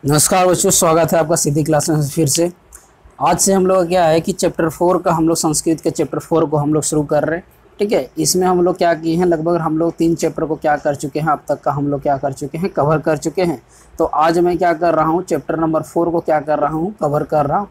नमस्कार बच्चों, स्वागत है आपका सिद्धि क्लास में फिर से। आज से हम लोग क्या है कि चैप्टर 4 का हम लोग संस्कृत के चैप्टर 4 को हम लोग शुरू कर रहे हैं। ठीक है, इसमें हम लोग क्या किए हैं, लगभग हम लोग 3 चैप्टर को क्या कर चुके हैं, अब तक का हम लोग क्या कर चुके हैं, कवर कर चुके हैं। तो आज मैं क्या कर रहा हूँ, चैप्टर नंबर 4 को क्या कर रहा हूँ, कवर कर रहा हूँ।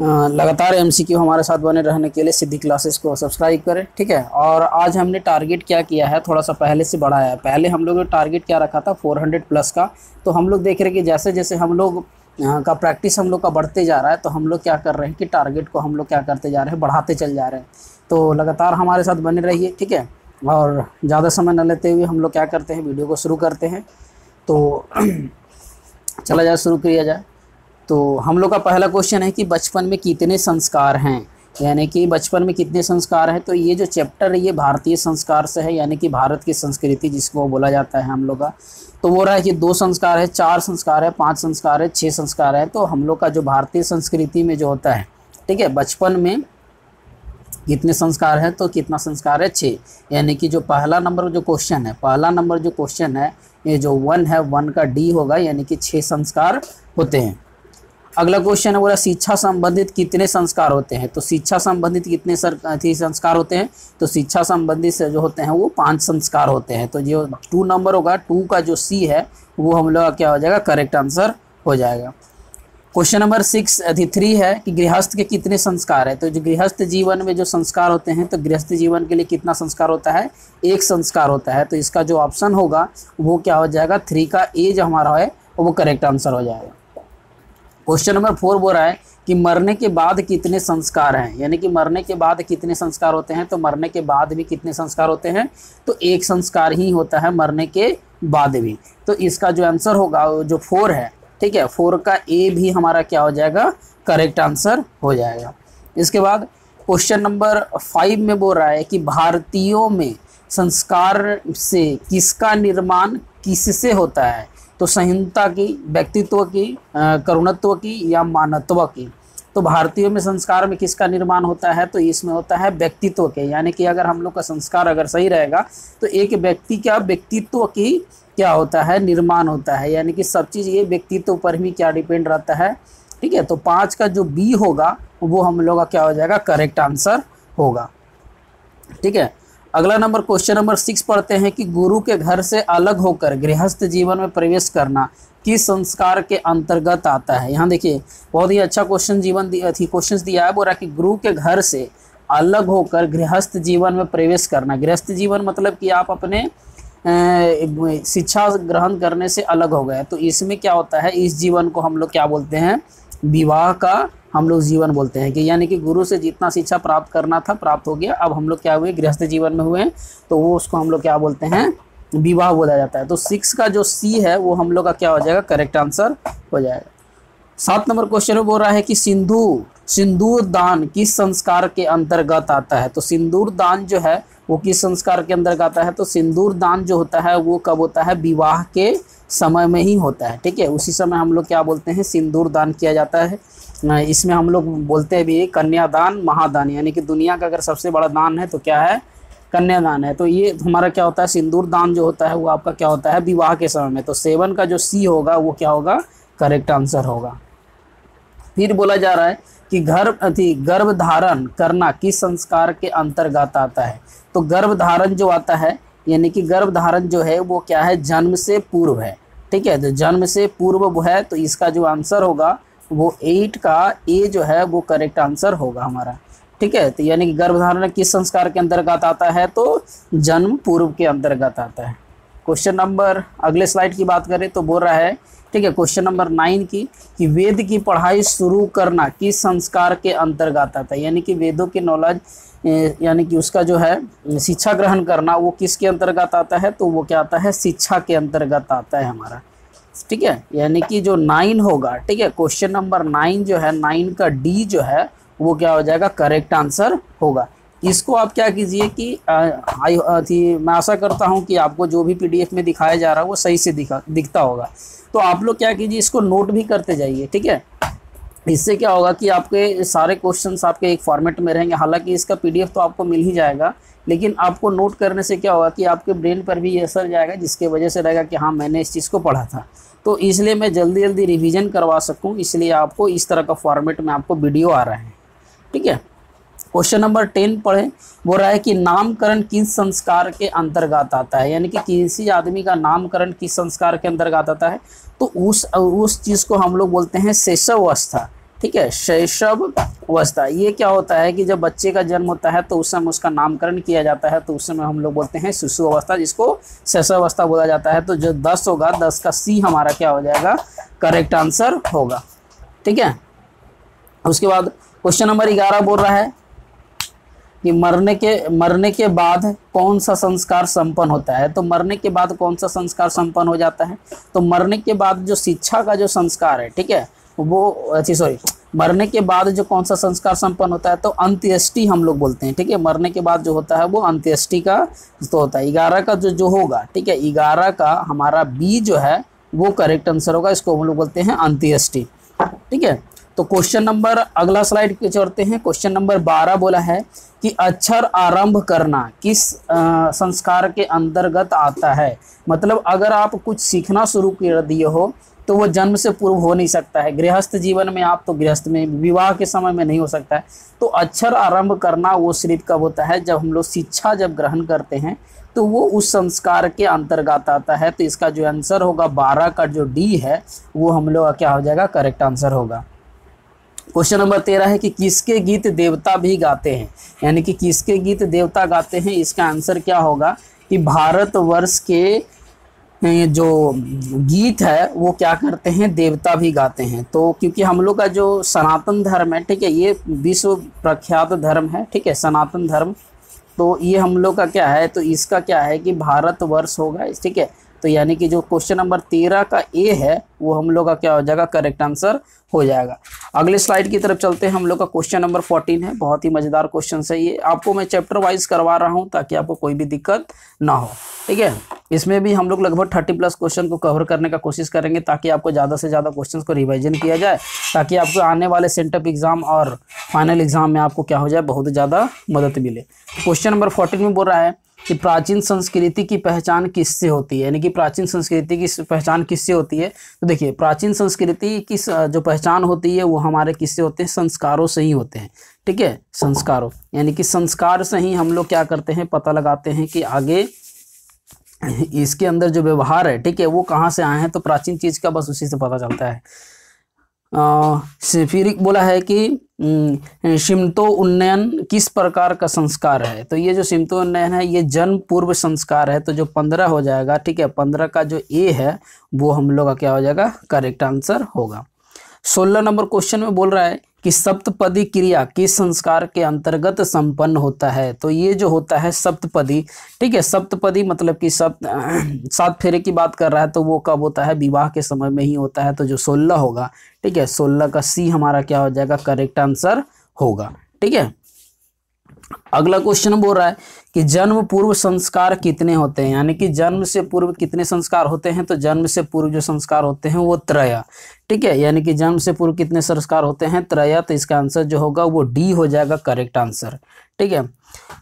लगातार MCQ हमारे साथ बने रहने के लिए सिद्धि क्लासेस को सब्सक्राइब करें। ठीक है, और आज हमने टारगेट क्या किया है, थोड़ा सा पहले से बढ़ाया है। पहले हम लोग ने टारगेट क्या रखा था 400 प्लस का। तो हम लोग देख रहे हैं कि जैसे जैसे हम लोग का प्रैक्टिस हम लोग का बढ़ते जा रहा है, तो हम लोग क्या कर रहे हैं कि टारगेट को हम लोग क्या करते जा रहे हैं, बढ़ाते चल जा रहे हैं। तो लगातार हमारे साथ बने रहिए। ठीक है, और ज़्यादा समय न लेते हुए हम लोग क्या करते हैं, वीडियो को शुरू करते हैं। तो चला जाए, शुरू किया जाए। तो हम लोग का पहला क्वेश्चन है कि बचपन में कितने संस्कार हैं, यानी कि बचपन में कितने संस्कार हैं। तो ये जो चैप्टर है ये भारतीय संस्कार से है, यानी कि भारत की संस्कृति जिसको बोला जाता है हम लोग का। तो वो रहा है कि 2 संस्कार है, 4 संस्कार है, 5 संस्कार है, 6 संस्कार है। तो हम लोग का जो भारतीय संस्कृति में जो होता है, ठीक है, बचपन में कितने संस्कार है, तो कितना संस्कार है, 6। यानी कि जो पहला नंबर जो क्वेश्चन है, पहला नंबर जो क्वेश्चन है, ये जो 1 है, 1 का D होगा, यानी कि 6 संस्कार होते हैं। अगला क्वेश्चन है, बोला शिक्षा संबंधित कितने संस्कार होते हैं। तो शिक्षा संबंधित कितने संस्कार होते हैं, तो शिक्षा संबंधित से जो होते हैं वो 5 संस्कार होते हैं। तो जो 2 नंबर होगा, 2 का जो C है वो हम लोग का क्या हो जाएगा, करेक्ट आंसर हो जाएगा। क्वेश्चन नंबर 3 है कि गृहस्थ के कितने संस्कार है। तो जो गृहस्थ जीवन में जो संस्कार होते हैं, तो गृहस्थ जीवन के लिए कितना संस्कार होता है, 1 संस्कार होता है। तो इसका जो ऑप्शन होगा वो क्या हो जाएगा, 3 का A जो हमारा है वो करेक्ट आंसर हो जाएगा। क्वेश्चन नंबर 4 बोल रहा है कि मरने के बाद कितने संस्कार हैं, यानी कि मरने के बाद कितने संस्कार होते हैं। तो मरने के बाद भी कितने संस्कार होते हैं, तो 1 संस्कार ही होता है मरने के बाद भी। तो इसका जो आंसर होगा जो 4 है, ठीक है, 4 का A भी हमारा क्या हो जाएगा, करेक्ट आंसर हो जाएगा। इसके बाद क्वेश्चन नंबर 5 में बोल रहा है कि भारतीयों में संस्कार से किसका निर्माण किससे होता है। तो सहिष्णुता की, व्यक्तित्व की, करुणत्व की या मानवत्व की। तो भारतीयों में संस्कार में किसका निर्माण होता है, तो इसमें होता है व्यक्तित्व के। यानी कि अगर हम लोग का संस्कार अगर सही रहेगा तो एक व्यक्ति का व्यक्तित्व की क्या होता है, निर्माण होता है। यानी कि सब चीज़ ये व्यक्तित्व पर ही क्या डिपेंड रहता है। ठीक है, तो 5 का जो B होगा वो हम लोग का क्या हो जाएगा, करेक्ट आंसर होगा। ठीक है, अगला नंबर क्वेश्चन नंबर 6 पढ़ते हैं कि गुरु के घर से अलग होकर गृहस्थ जीवन में प्रवेश करना किस संस्कार के अंतर्गत आता है। यहाँ देखिए बहुत ही अच्छा क्वेश्चन क्वेश्चन दिया है। बोल रहा है कि गुरु के घर से अलग होकर गृहस्थ जीवन में प्रवेश करना। गृहस्थ जीवन मतलब कि आप अपने शिक्षा ग्रहण करने से अलग हो गए। तो इसमें क्या होता है, इस जीवन को हम लोग क्या बोलते हैं, विवाह का हम लोग जीवन बोलते हैं। कि यानी कि गुरु से जितना शिक्षा प्राप्त करना था प्राप्त हो गया, अब हम लोग क्या हुए, गृहस्थ जीवन में हुए, तो वो उसको हम लोग क्या बोलते हैं, विवाह बोला जाता है। तो 6 का जो C है वो हम लोग का क्या हो जाएगा, करेक्ट आंसर हो जाएगा। 7 नंबर क्वेश्चन में बोल रहा है कि सिंदूर दान किस संस्कार के अंतर्गत आता है। तो सिंदूर दान जो है वो किस संस्कार के अंतर्गत आता है। तो सिंदूर दान जो होता है वो कब होता है, विवाह के समय में ही होता है। ठीक है, उसी समय हम लोग क्या बोलते हैं, सिंदूर दान किया जाता है। इसमें हम लोग बोलते हैं भी कन्यादान महादान, यानी कि दुनिया का अगर सबसे बड़ा दान है तो क्या है, कन्यादान है। तो ये हमारा क्या होता है, सिंदूर दान जो होता है वो आपका क्या होता है, विवाह के समय में। तो 7 का जो C होगा वो क्या होगा, करेक्ट आंसर होगा। फिर बोला जा रहा है कि गर्भ धारण करना किस संस्कार के अंतर्गत आता है। तो गर्भ धारण जो आता है, यानी कि गर्भ धारण जो है वो क्या है, जन्म से पूर्व है। ठीक है, तो जन्म से पूर्व वो है। तो इसका जो आंसर होगा वो 8 का A जो है वो करेक्ट आंसर होगा हमारा। ठीक है, तो यानी कि गर्भधारण किस संस्कार के अंतर्गत आता है, तो जन्म पूर्व के अंतर्गत आता है। क्वेश्चन नंबर, अगले स्लाइड की बात करें तो बोल रहा है, ठीक है, क्वेश्चन नंबर 9 की कि वेद की पढ़ाई शुरू करना किस संस्कार के अंतर्गत आता है। यानी कि वेदों की नॉलेज, यानी कि उसका जो है शिक्षा ग्रहण करना वो किसके अंतर्गत आता है, तो वो क्या आता है, शिक्षा के अंतर्गत आता है हमारा। ठीक है, यानी कि जो 9 होगा, ठीक है, क्वेश्चन नंबर 9 जो है, 9 का D जो है वो क्या हो जाएगा, करेक्ट आंसर होगा। इसको आप क्या कीजिए कि मैं आशा करता हूं कि आपको जो भी PDF में दिखाया जा रहा है वो सही से दिखता होगा। तो आप लोग क्या कीजिए, इसको नोट भी करते जाइए। ठीक है, इससे क्या होगा कि आपके सारे क्वेश्चंस आपके एक फॉर्मेट में रहेंगे। हालांकि इसका PDF तो आपको मिल ही जाएगा, लेकिन आपको नोट करने से क्या होगा कि आपके ब्रेन पर भी ये असर जाएगा, जिसके वजह से रहेगा कि हाँ मैंने इस चीज़ को पढ़ा था। तो इसलिए मैं जल्दी जल्दी रिवीजन करवा सकूँ, इसलिए आपको इस तरह का फॉर्मेट में आपको वीडियो आ रहा है। ठीक है, क्वेश्चन नंबर 10 पढ़े। बोल रहा है कि नामकरण किस संस्कार के अंतर्गत आता है, यानी कि किसी आदमी का नामकरण किस संस्कार के अंतर्गत आता है, तो उस चीज़ को हम लोग बोलते हैं शैशव अवस्था। ठीक है, शैशव अवस्था। ये क्या होता है कि जब बच्चे का जन्म होता है तो उस समय उसका नामकरण किया जाता है, तो उस समय हम लोग बोलते हैं शिशु अवस्था, जिसको शैशव अवस्था बोला जाता है। तो जो 10 होगा, 10 का सी हमारा क्या हो जाएगा, करेक्ट आंसर होगा। ठीक है, उसके बाद क्वेश्चन नंबर 11 बोल रहा है कि मरने के बाद कौन सा संस्कार संपन्न होता है। तो मरने के बाद कौन सा संस्कार संपन्न हो जाता है, तो मरने के बाद जो शिक्षा का जो संस्कार है, ठीक है, वो मरने के बाद जो कौन सा संस्कार संपन्न होता है, तो अंत्येष्टि हम लोग बोलते हैं। ठीक है, मरने के बाद जो होता है वो अंत्येष्टि का तो होता है। 11 का जो होगा, ठीक है, 11 का हमारा बी जो है वो करेक्ट आंसर होगा, इसको हम लोग बोलते हैं अंत्येष्टि। ठीक है, तो क्वेश्चन नंबर, अगला स्लाइड पे चढ़ते हैं। क्वेश्चन नंबर 12 बोला है कि अक्षर आरंभ करना किस संस्कार के अंतर्गत आता है। मतलब अगर आप कुछ सीखना शुरू कर दिए हो तो वो जन्म से पूर्व हो नहीं सकता है। गृहस्थ जीवन में आप तो गृहस्थ में, विवाह के समय में नहीं हो सकता है। तो अक्षर आरंभ करना वो सिर्फ कब होता है, जब हम लोग शिक्षा जब ग्रहण करते हैं तो वो उस संस्कार के अंतर्गत आता है। तो इसका जो आंसर होगा 12 का जो डी है वो हम लोग का क्या हो जाएगा, करेक्ट आंसर होगा। क्वेश्चन नंबर 13 है कि किसके गीत देवता भी गाते हैं, यानी कि किसके गीत देवता गाते हैं। इसका आंसर क्या होगा कि भारतवर्ष के जो गीत है वो क्या करते हैं, देवता भी गाते हैं। तो क्योंकि हम लोग का जो सनातन धर्म है, ठीक है, ये विश्व प्रख्यात धर्म है। ठीक है, सनातन धर्म, तो ये हम लोग का क्या है, तो इसका क्या है कि भारतवर्ष होगा। ठीक है, तो यानी कि जो क्वेश्चन नंबर 13 का ए है वो हम लोग का क्या हो जाएगा, करेक्ट आंसर हो जाएगा। अगले स्लाइड की तरफ चलते हैं। हम लोग का क्वेश्चन नंबर 14 है, बहुत ही मजेदार क्वेश्चन है ये। आपको मैं चैप्टर वाइज करवा रहा हूं ताकि आपको कोई भी दिक्कत ना हो। ठीक है, इसमें भी हम लोग लगभग 30+ क्वेश्चन को कवर करने का कोशिश करेंगे ताकि आपको ज़्यादा से ज़्यादा क्वेश्चन को रिवाइजन किया जाए, ताकि आपको आने वाले सेंटअप एग्जाम और फाइनल एग्जाम में आपको क्या हो जाए, बहुत ज़्यादा मदद मिले। क्वेश्चन नंबर 14 में बोल रहा है कि प्राचीन संस्कृति की पहचान किससे होती है, यानी कि प्राचीन संस्कृति की पहचान किससे होती है। तो देखिए, प्राचीन संस्कृति की जो पहचान होती है वो हमारे किससे होते हैं, संस्कारों से ही होते हैं। ठीक है, संस्कारों, यानी कि संस्कार से ही हम लोग क्या करते हैं, पता लगाते हैं कि आगे इसके अंदर जो व्यवहार है, ठीक है, वो कहाँ से आए हैं। तो प्राचीन चीज़ का बस उसी से पता चलता है। फिर बोला है कि शिमतो उन्नयन किस प्रकार का संस्कार है। तो ये जो शिमतो उन्नयन है ये जन्म पूर्व संस्कार है। तो जो 15 हो जाएगा, ठीक है, 15 का जो ए है वो हम लोग का क्या हो जाएगा, करेक्ट आंसर होगा। 16 नंबर क्वेश्चन में बोल रहा है कि सप्तपदी क्रिया किस संस्कार के अंतर्गत संपन्न होता है। तो ये जो होता है सप्तपदी, ठीक है, सप्तपदी मतलब कि 7 फेरे की बात कर रहा है, तो वो कब होता है, विवाह के समय में ही होता है। तो जो 16 होगा, ठीक है, 16 का सी हमारा क्या हो जाएगा, करेक्ट आंसर होगा। ठीक है, अगला क्वेश्चन बोल रहा है कि जन्म पूर्व संस्कार कितने होते हैं, यानी कि जन्म से पूर्व कितने संस्कार होते हैं। तो जन्म से पूर्व जो संस्कार होते हैं वो त्रय। ठीक है, यानी कि जन्म से पूर्व कितने संस्कार होते हैं, त्रय। तो इसका आंसर जो होगा वो डी हो जाएगा, करेक्ट आंसर। ठीक है,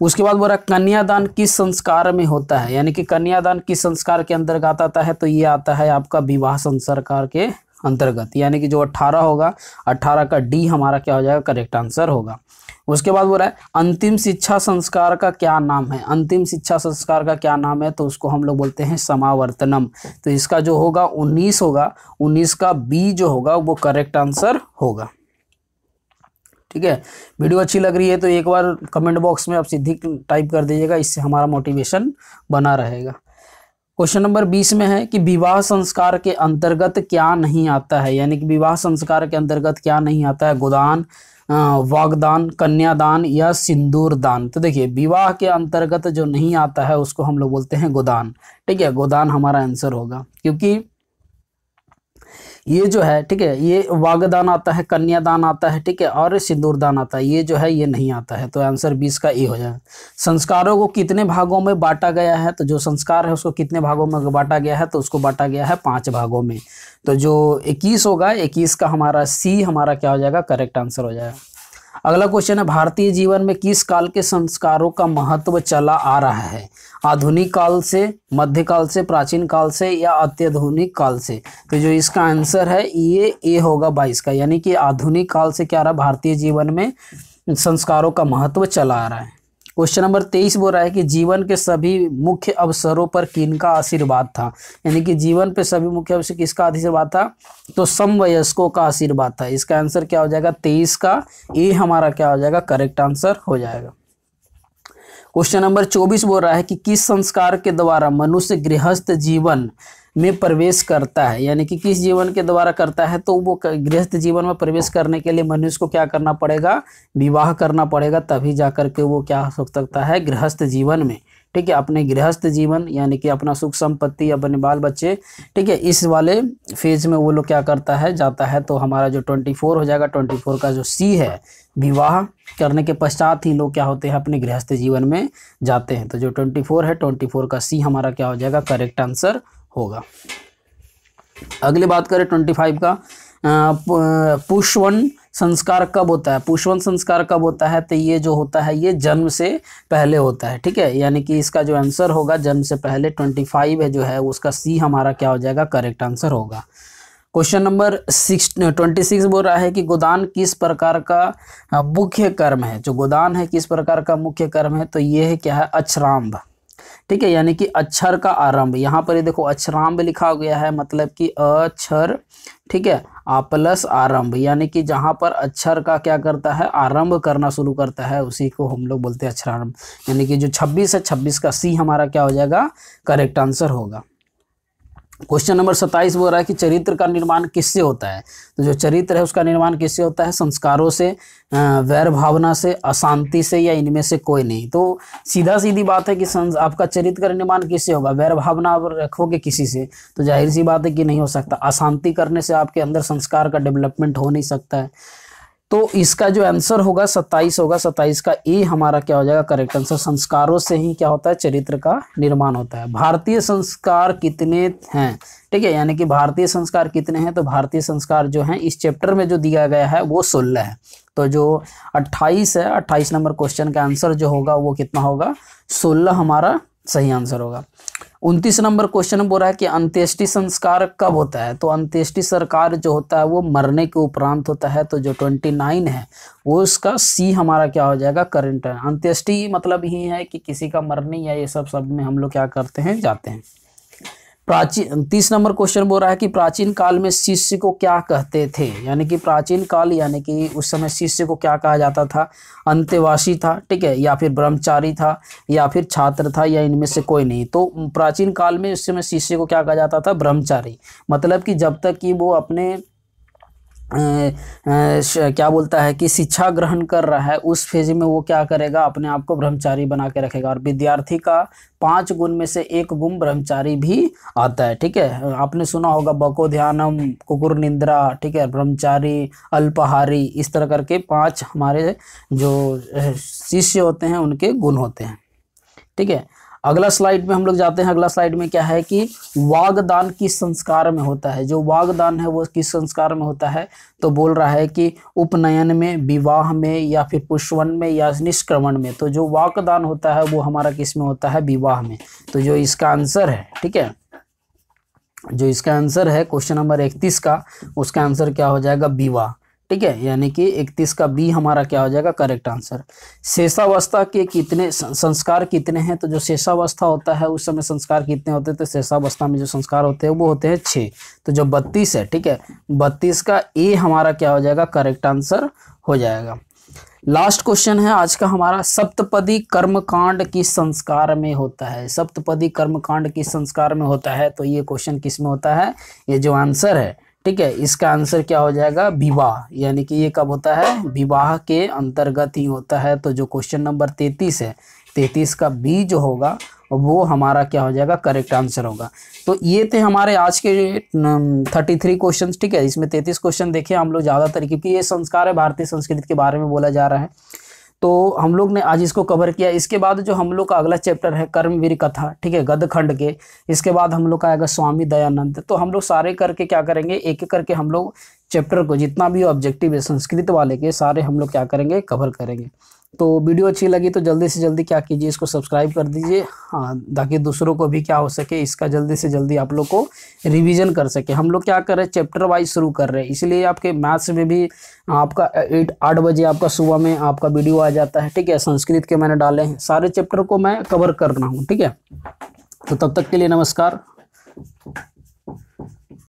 उसके बाद बोल रहा है कन्यादान किस संस्कार में होता है, यानी कि कन्यादान किस संस्कार के अंतर्गत आता है। तो ये आता है आपका विवाह संस्कार के अंतर्गत, यानी कि जो 18 होगा, 18 का डी हमारा क्या हो जाएगा, करेक्ट आंसर होगा। उसके बाद बोल रहा है अंतिम शिक्षा संस्कार का क्या नाम है। अंतिम शिक्षा संस्कार का क्या नाम है, तो उसको हम लोग बोलते हैं समावर्तनम। तो इसका जो होगा 19 होगा, 19 का बी जो होगा वो करेक्ट आंसर होगा। ठीक है, वीडियो अच्छी लग रही है तो एक बार कमेंट बॉक्स में आप सीधी टाइप कर दीजिएगा, इससे हमारा मोटिवेशन बना रहेगा। क्वेश्चन नंबर 20 में है कि विवाह संस्कार के अंतर्गत क्या नहीं आता है, यानी कि विवाह संस्कार के अंतर्गत क्या नहीं आता है, गोदान, वागदान, कन्यादान या सिंदूर दान। तो देखिए, विवाह के अंतर्गत जो नहीं आता है उसको हम लोग बोलते हैं गोदान। ठीक है, गोदान हमारा आंसर होगा, क्योंकि ये जो है, ठीक है, ये वागदान आता है, कन्यादान आता है, ठीक है, और सिंदूरदान आता है, ये जो है ये नहीं आता है। तो आंसर 20 का ए हो जाएगा। संस्कारों को कितने भागों में बांटा गया है, तो जो संस्कार है उसको कितने भागों में बांटा गया है, तो उसको बांटा गया है 5 भागों में। तो जो 21 होगा, 21 का हमारा सी हमारा क्या हो जाएगा, करेक्ट आंसर हो जाएगा। अगला क्वेश्चन है, भारतीय जीवन में किस काल के संस्कारों का महत्व चला आ रहा है? आधुनिक काल से, मध्यकाल से, प्राचीन काल से या अत्याधुनिक काल से? तो जो इसका आंसर है ये ए होगा 22 का, यानी कि आधुनिक काल से क्या रहा, भारतीय जीवन में संस्कारों का महत्व चला आ रहा है। क्वेश्चन नंबर 23 बोल रहा है कि जीवन के सभी मुख्य अवसरों पर किनका आशीर्वाद था? यानी कि जीवन पे सभी मुख्य अवसर किसका आशीर्वाद था? तो समवयस्कों का आशीर्वाद था। इसका आंसर क्या हो जाएगा? 23 का ए हमारा क्या हो जाएगा? करेक्ट आंसर हो जाएगा। क्वेश्चन नंबर 24 बोल रहा है कि किस संस्कार के द्वारा मनुष्य गृहस्थ जीवन में प्रवेश करता है? यानी कि किस जीवन के द्वारा करता है? तो वो गृहस्थ जीवन में प्रवेश करने के लिए मनुष्य को क्या करना पड़ेगा? विवाह करना पड़ेगा, तभी जाकर के वो क्या हो सकता है? गृहस्थ जीवन में, ठीक है, अपने गृहस्थ जीवन यानी कि अपना सुख संपत्ति, अपने बाल बच्चे, ठीक है, इस वाले फेज में वो लोग क्या करता है? जाता है। तो हमारा जो 24 हो जाएगा, 24 का जो सी है, विवाह करने के पश्चात ही लोग क्या होते हैं? अपने गृहस्थ जीवन में जाते हैं। तो जो 24 है, 24 का सी हमारा क्या हो जाएगा? करेक्ट आंसर होगा। अगली बात करें 25 का, पुष्पवन संस्कार कब होता है? पुष्पवन संस्कार कब होता है? तो ये जो होता है ये जन्म से पहले होता है, ठीक है, यानी कि इसका जो आंसर होगा जन्म से पहले 25 है जो है उसका सी हमारा क्या हो जाएगा? करेक्ट आंसर होगा। क्वेश्चन नंबर 26 बोल रहा है कि गोदान किस प्रकार का मुख्य कर्म है? जो गोदान है किस प्रकार का मुख्य कर्म है? तो ये है क्या है? अक्षरांभ, ठीक है, यानी कि अक्षर का आरंभ। यहाँ पर ये देखो अक्षरांभ लिखा गया है, मतलब कि अक्षर, ठीक है, आ प्लस आरंभ, यानी कि जहाँ पर अक्षर का क्या करता है? आरंभ करना शुरू करता है, उसी को हम लोग बोलते हैं अक्षरारंभ। यानी कि जो 26 है, 26 का सी हमारा क्या हो जाएगा? करेक्ट आंसर होगा। क्वेश्चन नंबर 27 बोल रहा है कि चरित्र का निर्माण किससे होता है? तो जो चरित्र है उसका निर्माण किससे होता है? संस्कारों से, वैर भावना से, अशांति से, या इनमें से कोई नहीं। तो सीधा सीधी बात है कि आपका चरित्र का निर्माण किससे होगा? वैर भावना आप रखोगे किसी से तो जाहिर सी बात है कि नहीं हो सकता। अशांति करने से आपके अंदर संस्कार का डेवलपमेंट हो नहीं सकता है। तो इसका जो आंसर होगा 27 होगा, 27 का ए हमारा क्या हो जाएगा? Correct answer. संस्कारों से ही क्या होता है? चरित्र का निर्माण होता है। भारतीय संस्कार कितने हैं? ठीक है, यानी कि भारतीय संस्कार कितने हैं? तो भारतीय संस्कार जो हैं इस चैप्टर में जो दिया गया है वो 16 है। तो जो 28 है, 28 नंबर क्वेश्चन का आंसर जो होगा वो कितना होगा? 16 हमारा सही आंसर होगा। 29 नंबर क्वेश्चन बोल रहा है कि अंत्येष्टि संस्कार कब होता है? तो अंत्येष्टि संस्कार जो होता है वो मरने के उपरांत होता है। तो जो 29 है वो उसका सी हमारा क्या हो जाएगा? करंट है। अंत्येष्टि मतलब ही है कि किसी का मरने या ये सब शब्द में हम लोग क्या करते हैं? जाते हैं। प्राचीन 30 नंबर क्वेश्चन बोल रहा है कि प्राचीन काल में शिष्य को क्या कहते थे? यानी कि प्राचीन काल यानी कि उस समय शिष्य को क्या कहा जाता था? अंतेवासी था, ठीक है, या फिर ब्रह्मचारी था, या फिर छात्र था, या इनमें से कोई नहीं। तो प्राचीन काल में उस समय शिष्य को क्या कहा जाता था? ब्रह्मचारी। मतलब कि जब तक कि वो अपने क्या बोलता है कि शिक्षा ग्रहण कर रहा है उस फेज में वो क्या करेगा? अपने आप को ब्रह्मचारी बना के रखेगा। और विद्यार्थी का 5 गुण में से 1 गुण ब्रह्मचारी भी आता है, ठीक है। आपने सुना होगा बको ध्यानम, कुकुर निंद्रा, ठीक है, ब्रह्मचारी, अल्पाहारी, इस तरह करके 5 हमारे जो शिष्य होते हैं उनके गुण होते हैं, ठीक है। अगला स्लाइड में हम लोग जाते हैं। अगला स्लाइड में क्या है कि वागदान किस संस्कार में होता है? जो वागदान है वो किस संस्कार में होता है? तो बोल रहा है कि उपनयन में, विवाह में, या फिर पुष्पवन में, या निष्क्रमण में। तो जो वागदान होता है वो हमारा किस में होता है? विवाह में। तो जो इसका आंसर है, ठीक है, जो इसका आंसर है क्वेश्चन नंबर 31 का, उसका आंसर क्या हो जाएगा? विवाह, ठीक है, यानी कि 31 का बी हमारा क्या हो जाएगा? Correct answer. शेषावस्था के कितने संस्कार कितने हैं? तो जो शेषावस्था होता है उस समय संस्कार कितने होते हैं? तो शेषावस्था में जो संस्कार होते हैं वो होते हैं 6। तो जो 32 है, ठीक है, 32 का ए हमारा क्या हो जाएगा? करेक्ट आंसर हो जाएगा। लास्ट क्वेश्चन है आज का हमारा, सप्तपदी कर्मकांड किस संस्कार में होता है? सप्तपदी कर्मकांड किस संस्कार में होता है? तो ये क्वेश्चन किस में होता है? ये जो आंसर है, ठीक है, इसका आंसर क्या हो जाएगा? विवाह, यानी कि ये कब होता है? विवाह के अंतर्गत ही होता है। तो जो क्वेश्चन नंबर 33 है, 33 का बी जो होगा वो हमारा क्या हो जाएगा? करेक्ट आंसर होगा। तो ये थे हमारे आज के 33 क्वेश्चन, ठीक है। इसमें 33 क्वेश्चन देखे हम लोग ज़्यादातर, क्योंकि ये संस्कार है भारतीय संस्कृति के बारे में बोला जा रहा है, तो हम लोग ने आज इसको कवर किया। इसके बाद जो हम लोग का अगला चैप्टर है कर्मवीर कथा, ठीक है, गद्य खंड के। इसके बाद हम लोग का आएगा स्वामी दयानंद। तो हम लोग सारे करके क्या करेंगे? एक एक करके हम लोग चैप्टर को जितना भी ऑब्जेक्टिव है संस्कृत वाले के सारे हम लोग क्या करेंगे, कवर करेंगे। तो वीडियो अच्छी लगी तो जल्दी से जल्दी क्या कीजिए, इसको सब्सक्राइब कर दीजिए, हाँ, ताकि दूसरों को भी क्या हो सके, इसका जल्दी से जल्दी आप लोग को रिवीजन कर सके। हम लोग क्या कर रहे हैं, चैप्टर वाइज शुरू कर रहे हैं, इसलिए आपके मैथ्स में भी आपका 8 बजे आपका सुबह में आपका वीडियो आ जाता है, ठीक है। संस्कृत के मैंने डाले हैं, सारे चैप्टर को मैं कवर कर रहा हूँ, ठीक है। तो तब तक के लिए नमस्कार।